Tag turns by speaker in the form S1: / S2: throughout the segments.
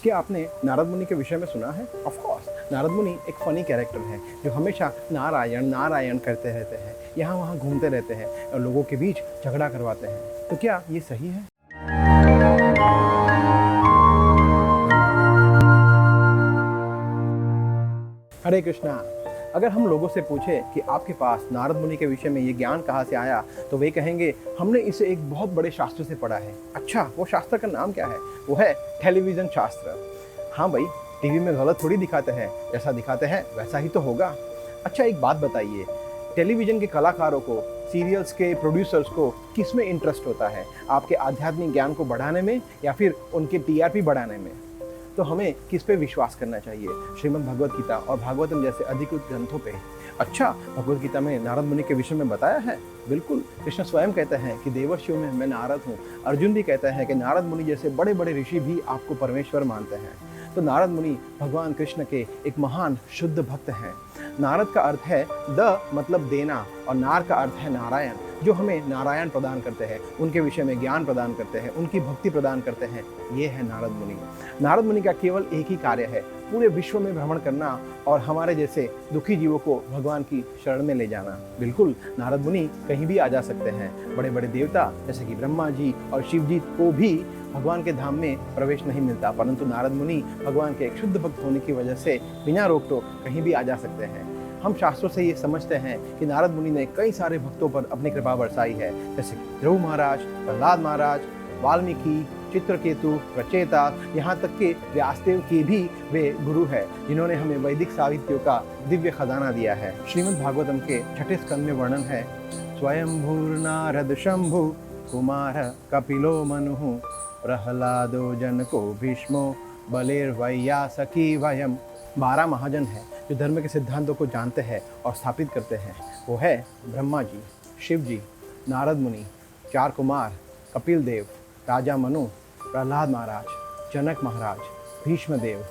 S1: क्या आपने नारद मुनि के विषय में सुना है? ऑफ कोर्स, नारद मुनि एक फ़नी कैरेक्टर है जो हमेशा नारायण नारायण करते रहते हैं, यहाँ वहाँ घूमते रहते हैं और लोगों के बीच झगड़ा करवाते हैं। तो क्या ये सही है? हरे कृष्णा। अगर हम लोगों से पूछें कि आपके पास नारद मुनि के विषय में ये ज्ञान कहाँ से आया, तो वे कहेंगे हमने इसे एक बहुत बड़े शास्त्र से पढ़ा है। अच्छा, वो शास्त्र का नाम क्या है? वो है टेलीविज़न शास्त्र। हाँ भाई, टीवी में गलत थोड़ी दिखाते हैं, जैसा दिखाते हैं वैसा ही तो होगा। अच्छा, एक बात बताइए, टेलीविज़न के कलाकारों को, सीरियल्स के प्रोड्यूसर्स को किस में इंटरेस्ट होता है? आपके आध्यात्मिक ज्ञान को बढ़ाने में या फिर उनके टीआरपी बढ़ाने में? तो हमें किस पे विश्वास करना चाहिए? श्रीमद् भगवद गीता और भागवतम जैसे अधिकृत ग्रंथों पे? अच्छा, भगवद गीता में नारद मुनि के विषय में बताया है? बिल्कुल, कृष्ण स्वयं कहते हैं कि देवर्षियों में मैं नारद हूँ। अर्जुन भी कहते हैं कि नारद मुनि जैसे बड़े बड़े ऋषि भी आपको परमेश्वर मानते हैं। तो नारद मुनि भगवान कृष्ण के एक महान शुद्ध भक्त हैं। नारद का अर्थ है द मतलब देना, और नार का अर्थ है नारायण, जो हमें नारायण प्रदान करते हैं, उनके विषय में ज्ञान प्रदान करते हैं, उनकी भक्ति प्रदान करते हैं। ये है नारद मुनि। नारद मुनि का केवल एक ही कार्य है, पूरे विश्व में भ्रमण करना और हमारे जैसे दुखी जीवों को भगवान की शरण में ले जाना। बिल्कुल, नारद मुनि कहीं भी आ जा सकते हैं। बड़े बड़े देवता जैसे कि ब्रह्मा जी और शिव जी को भी भगवान के धाम में प्रवेश नहीं मिलता, परंतु नारद मुनि भगवान के एक शुद्ध भक्त होने की वजह से बिना रोक टोक कहीं भी आ जा सकते हैं। हम शास्त्रों से ये समझते हैं कि नारद मुनि ने कई सारे भक्तों पर अपनी कृपा बरसाई है, जैसे ध्रुव महाराज, प्रहलाद महाराज, वाल्मीकि, चित्रकेतु, प्रचेता, यहाँ तक के व्यासदेव के भी वे गुरु हैं, जिन्होंने हमें वैदिक साहित्यों का दिव्य खजाना दिया है। श्रीमद् भागवतम के 6ठे स्कंद में वर्णन है, स्वयंभूर नारद शंभु कुमार कपिलो मनु प्रहलादो जनको भीष्मो बलिर्वैयासकी वयम। 12 महाजन हैं जो धर्म के सिद्धांतों को जानते हैं और स्थापित करते हैं। वो है ब्रह्मा जी, शिव जी, नारद मुनि, 4 कुमार, कपिल देव, राजा मनु, प्रहलाद महाराज, जनक महाराज, भीष्म देव,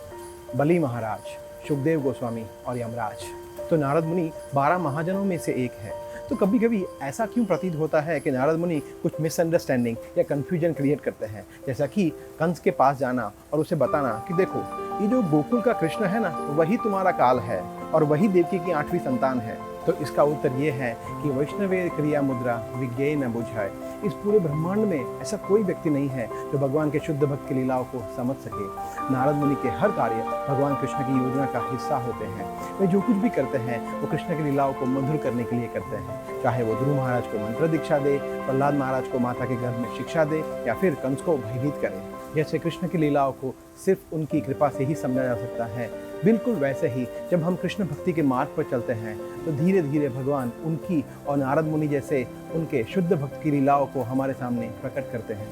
S1: बलि महाराज, सुखदेव गोस्वामी और यमराज। तो नारद मुनि 12 महाजनों में से एक है। तो कभी कभी ऐसा क्यों प्रतीत होता है कि नारद मुनि कुछ मिसअंडरस्टैंडिंग या कन्फ्यूजन क्रिएट करते हैं, जैसा कि कंस के पास जाना और उसे बताना कि देखो, ये जो गोकुल का कृष्ण है ना, वही तुम्हारा काल है और वही देवकी की 8वीं संतान है। तो इसका उत्तर ये है कि वैष्णवे क्रिया मुद्रा विज्ञेय न बुझाए। इस पूरे ब्रह्मांड में ऐसा कोई व्यक्ति नहीं है जो भगवान के शुद्ध भक्त की लीलाओं को समझ सके। नारद मुनि के हर कार्य भगवान कृष्ण की योजना का हिस्सा होते हैं। वे जो कुछ भी करते हैं वो कृष्ण की लीलाओं को मधुर करने के लिए करते हैं, चाहे वो ध्रुव महाराज को मंत्र दीक्षा दे, प्रहलाद महाराज को माता के गर्भ में शिक्षा दे, या फिर कंस को भयभीत करे। जैसे कृष्ण की लीलाओं को सिर्फ उनकी कृपा से ही समझा जा सकता है, बिल्कुल वैसे ही जब हम कृष्ण भक्ति के मार्ग पर चलते हैं तो धीरे धीरे भगवान उनकी और नारद मुनि जैसे उनके शुद्ध भक्त की लीलाओं को हमारे सामने प्रकट करते हैं।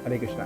S1: हरे कृष्णा।